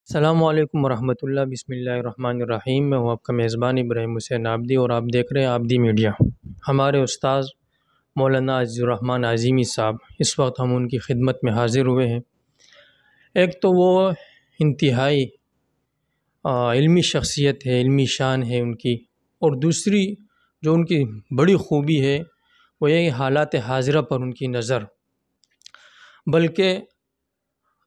السلام علیکم ورحمۃ اللہ، بسم اللہ الرحمن الرحیم۔ میں ہوں آپ کا میزبان ابراہیم حسین عابدی، اور آپ دیکھ رہے ہیں عابدی میڈیا۔ ہمارے استاذ مولانا عزیز الرحمن عظیمی صاحب اس وقت ہم ان کی خدمت میں حاضر ہوئے ہیں۔ ایک تو وہ انتہائی علمی شخصیت ہے، علمی شان ہے ان کی، اور دوسری جو ان کی بڑی خوبی ہے وہ یہ حالات حاضرہ پر ان کی نظر، بلکہ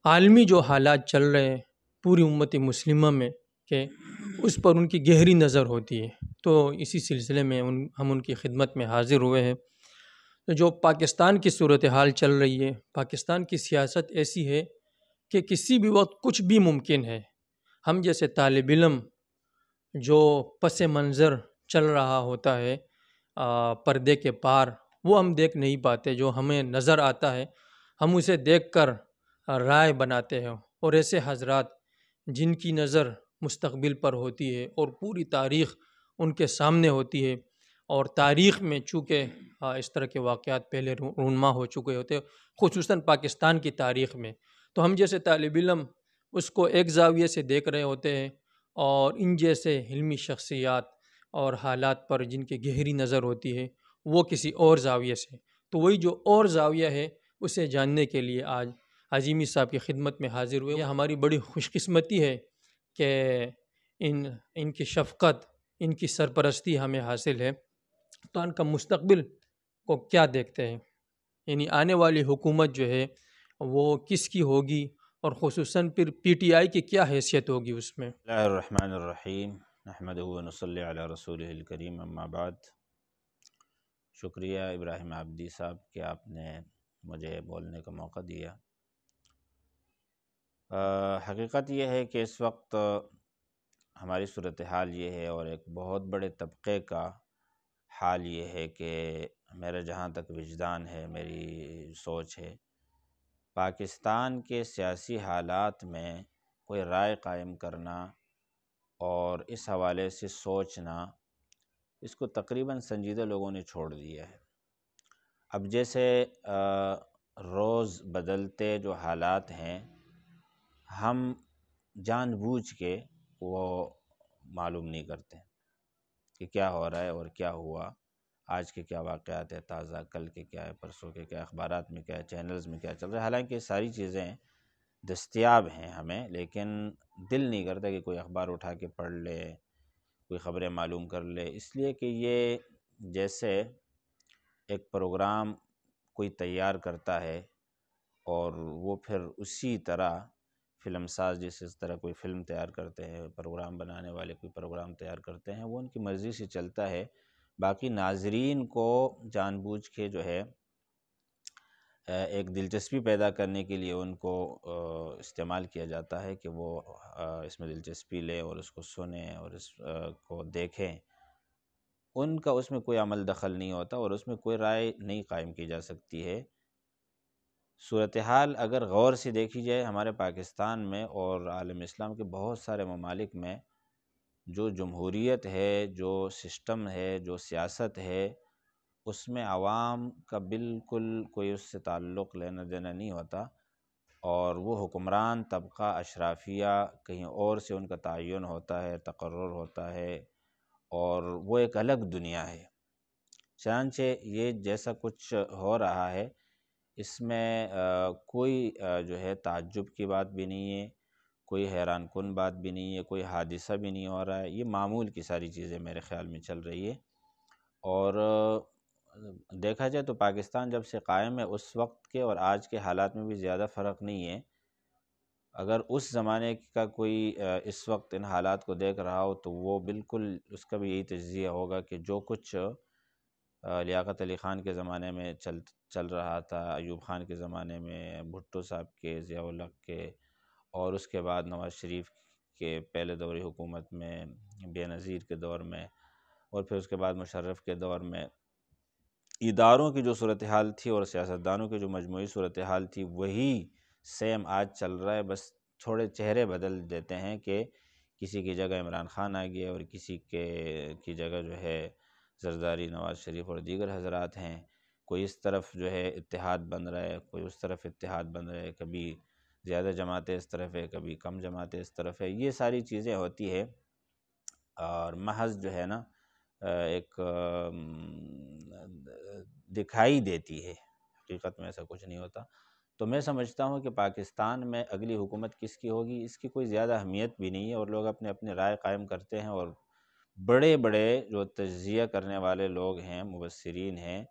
عالمی جو حالات چل رہے ہیں پوری امت مسلمہ میں کہ اس پر ان کی گہری نظر ہوتی ہے۔ تو اسی سلسلے میں ہم ان کی خدمت میں حاضر ہوئے ہیں۔ جو پاکستان کی صورتحال چل رہی ہے، پاکستان کی سیاست ایسی ہے کہ کسی بھی وقت کچھ بھی ممکن ہے۔ ہم جیسے طالب علم جو پس منظر چل رہا ہوتا ہے پردے کے پار، وہ ہم دیکھ نہیں پاتے، جو ہمیں نظر آتا ہے ہم اسے دیکھ کر رائے بناتے ہیں۔ اور ایسے حضرات جن کی نظر مستقبل پر ہوتی ہے اور پوری تاریخ ان کے سامنے ہوتی ہے، اور تاریخ میں چونکہ اس طرح کے واقعات پہلے رونما ہو چکے ہوتے ہیں، خصوصاً پاکستان کی تاریخ میں، تو ہم جیسے طالب علم اس کو ایک زاویے سے دیکھ رہے ہوتے ہیں، اور ان جیسے علمی شخصیات اور حالات پر جن کی گہری نظر ہوتی ہے وہ کسی اور زاویے سے، تو وہی جو اور زاویہ ہے اسے جاننے کے لیے آج عظیمی صاحب کی خدمت میں حاضر ہوئے۔ یہ ہماری بڑی خوش قسمتی ہے کہ ان کی شفقت، ان کی سرپرستی ہمیں حاصل ہے۔ تو ان کا مستقبل کو کیا دیکھتے ہیں، یعنی آنے والی حکومت جو ہے وہ کس کی ہوگی، اور خصوصاً پھر پی ٹی آئی کی کیا حیثیت ہوگی اس میں؟ بسم اللہ الرحمن الرحیم، نحمدہ و نصلی علی رسولہ الکریم، اما بعد۔ شکریہ ابراہیم عابدی صاحب کہ آپ نے مجھے بولنے کا موقع دیا۔ حقیقت یہ ہے کہ اس وقت ہماری صورتحال یہ ہے، اور ایک بہت بڑے طبقے کا حال یہ ہے کہ میرا جہاں تک وجدان ہے، میری سوچ ہے، پاکستان کے سیاسی حالات میں کوئی رائے قائم کرنا اور اس حوالے سے سوچنا، اس کو تقریباً سنجیدہ لوگوں نے چھوڑ دیا ہے۔ اب جیسے روز بدلتے جو حالات ہیں، ہم جان بوجھ کے وہ معلوم نہیں کرتے کہ کیا ہو رہا ہے اور کیا ہوا، آج کے کیا واقعات ہیں تازہ، کل کے کیا ہے، پرسوں کے کیا، اخبارات میں کیا ہے، چینلز میں کیا چل رہا ہے۔ حالانکہ ساری چیزیں دستیاب ہیں ہمیں، لیکن دل نہیں کرتا کہ کوئی اخبار اٹھا کے پڑھ لے، کوئی خبریں معلوم کر لے، اس لیے کہ یہ جیسے ایک پروگرام کوئی تیار کرتا ہے اور وہ پھر اسی طرح فلم ساز جس طرح کوئی فلم تیار کرتے ہیں، پروگرام بنانے والے کوئی پروگرام تیار کرتے ہیں، وہ ان کی مرضی سے چلتا ہے۔ باقی ناظرین کو جان بوجھ کے جو ہے ایک دلچسپی پیدا کرنے کے لیے ان کو استعمال کیا جاتا ہے کہ وہ اس میں دلچسپی لیں اور اس کو سنیں اور اس کو دیکھیں۔ ان کا اس میں کوئی عمل دخل نہیں ہوتا اور اس میں کوئی رائے نہیں قائم کی جا سکتی ہے۔ صورتحال اگر غور سے دیکھی جائے ہمارے پاکستان میں اور عالم اسلام کے بہت سارے ممالک میں، جو جمہوریت ہے، جو سسٹم ہے، جو سیاست ہے، اس میں عوام کا بالکل کوئی اس سے تعلق لینا دینا نہیں ہوتا، اور وہ حکمران طبقہ اشرافیہ کہیں اور سے ان کا تعین ہوتا ہے، تقرر ہوتا ہے، اور وہ ایک الگ دنیا ہے۔ چنانچہ یہ جیسا کچھ ہو رہا ہے، اس میں کوئی جو ہے تعجب کی بات بھی نہیں ہے، کوئی حیران کن بات بھی نہیں ہے، کوئی حادثہ بھی نہیں ہو رہا ہے، یہ معمول کی ساری چیزیں میرے خیال میں چل رہی ہے۔ اور دیکھا جائے تو پاکستان جب سے قائم ہے اس وقت کے اور آج کے حالات میں بھی زیادہ فرق نہیں ہے۔ اگر اس زمانے کا کوئی اس وقت ان حالات کو دیکھ رہا ہو تو وہ بالکل اس کا بھی یہی تجزیہ ہوگا کہ جو کچھ لیاقت علی خان کے زمانے میں چل رہا تھا، ایوب خان کے زمانے میں، بھٹو صاحب کے، ضیاء الحق کے، اور اس کے بعد نواز شریف کے پہلے دور حکومت میں، بے نظیر کے دور میں، اور پھر اس کے بعد مشرف کے دور میں، اداروں کی جو صورتحال تھی اور سیاستدانوں کی جو مجموعی صورتحال تھی وہی سیم آج چل رہا ہے، بس تھوڑے چہرے بدل دیتے ہیں کہ کسی کی جگہ عمران خان آ گیا اور کسی کی جگہ جو ہے زرداری، نواز شریف اور دیگر حضرات ہیں۔ کوئی اس طرف جو ہے اتحاد بن رہا ہے، کوئی اس طرف اتحاد بن رہا ہے، کبھی زیادہ جماعتیں اس طرف ہے، کبھی کم جماعتیں اس طرف ہے، یہ ساری چیزیں ہوتی ہے، اور محض جو ہے نا ایک دکھائی دیتی ہے، حقیقت میں ایسا کچھ نہیں ہوتا۔ تو میں سمجھتا ہوں کہ پاکستان میں اگلی حکومت کس کی ہوگی اس کی کوئی زیادہ اہمیت بھی نہیں ہے، اور لوگ اپنے اپنے رائے قائم کرتے ہیں، اور بڑے بڑے جو تجزیہ کرنے والے لوگ ہیں، مبصرین ہیں،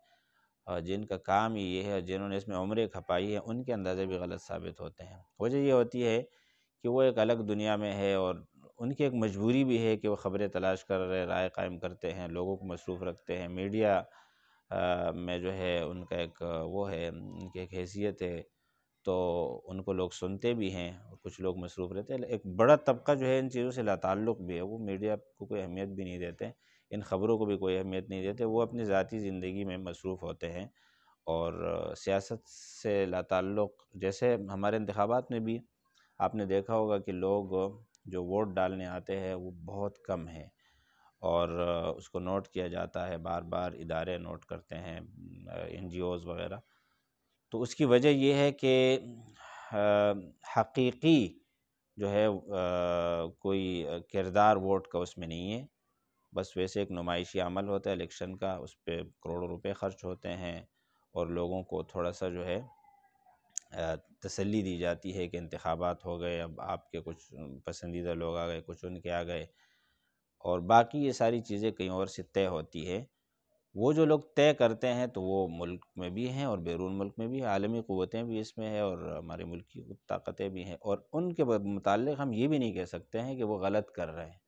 جن کا کام ہی یہ ہے، جنہوں نے اس میں عمریں کھپائی ہیں، ان کے اندازے بھی غلط ثابت ہوتے ہیں۔ وجہ یہ ہوتی ہے کہ وہ ایک الگ دنیا میں ہے، اور ان کی ایک مجبوری بھی ہے کہ وہ خبریں تلاش کر رہے، رائے قائم کرتے ہیں، لوگوں کو مصروف رکھتے ہیں، میڈیا میں جو ہے ان کا ایک وہ ہے، ان کی ایک حیثیت ہے، تو ان کو لوگ سنتے بھی ہیں، اور کچھ لوگ مصروف رہتے ہیں۔ ایک بڑا طبقہ جو ہے ان چیزوں سے لاتعلق بھی ہے، وہ میڈیا کو کوئی اہمیت بھی نہیں دیتے، ان خبروں کو بھی کوئی اہمیت نہیں دیتے، وہ اپنی ذاتی زندگی میں مصروف ہوتے ہیں، اور سیاست سے لاتعلق، جیسے ہمارے انتخابات میں بھی آپ نے دیکھا ہوگا کہ لوگ جو ووٹ ڈالنے آتے ہیں وہ بہت کم ہیں، اور اس کو نوٹ کیا جاتا ہے، بار بار ادارے نوٹ کرتے ہیں، این جی اوز وغیرہ۔ تو اس کی وجہ یہ ہے کہ حقیقی جو ہے کوئی کردار ووٹ کا اس میں نہیں ہے، بس ویسے ایک نمائشی عمل ہوتا ہے الیکشن کا، اس پہ کروڑوں روپے خرچ ہوتے ہیں، اور لوگوں کو تھوڑا سا جو ہے تسلی دی جاتی ہے کہ انتخابات ہو گئے، اب آپ کے کچھ پسندیدہ لوگ آ گئے، کچھ ان کے آ گئے، اور باقی یہ ساری چیزیں کہیں اور سے طے ہوتی ہے۔ وہ جو لوگ طے کرتے ہیں تو وہ ملک میں بھی ہیں اور بیرون ملک میں بھی، عالمی قوتیں بھی اس میں ہیں، اور ہمارے ملک کی طاقتیں بھی ہیں، اور ان کے متعلق ہم یہ بھی نہیں کہہ سکتے ہیں کہ وہ غلط کر رہے ہیں۔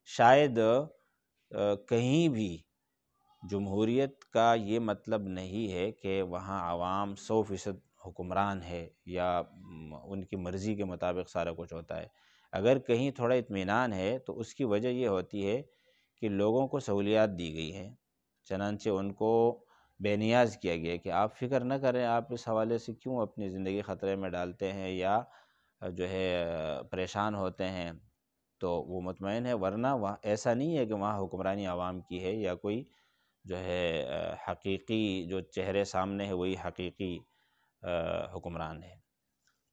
شاید کہیں بھی جمہوریت کا یہ مطلب نہیں ہے کہ وہاں عوام 100% حکمران ہے، یا ان کی مرضی کے مطابق سارا کچھ ہوتا ہے۔ اگر کہیں تھوڑا اطمینان ہے تو اس کی وجہ یہ ہوتی ہے کہ لوگوں کو سہولیات دی گئی ہیں، چنانچہ ان کو بے نیاز کیا گیا ہے کہ آپ فکر نہ کریں، آپ اس حوالے سے کیوں اپنی زندگی خطرے میں ڈالتے ہیں یا جو ہے پریشان ہوتے ہیں، تو وہ مطمئن ہے۔ ورنہ وہاں ایسا نہیں ہے کہ وہاں حکمرانی عوام کی ہے، یا کوئی جو ہے حقیقی جو چہرے سامنے ہے وہی حقیقی حکمران ہے۔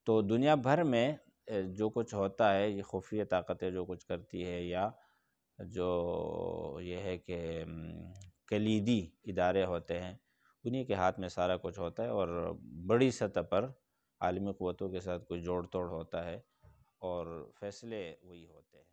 تو دنیا بھر میں جو کچھ ہوتا ہے، یہ خفیہ طاقتیں جو کچھ کرتی ہے، یا جو یہ ہے کہ کلیدی ادارے ہوتے ہیں، انہی کے ہاتھ میں سارا کچھ ہوتا ہے، اور بڑی سطح پر عالمی قوتوں کے ساتھ کوئی جوڑ توڑ ہوتا ہے، اور فیصلے وہی ہوتے ہیں۔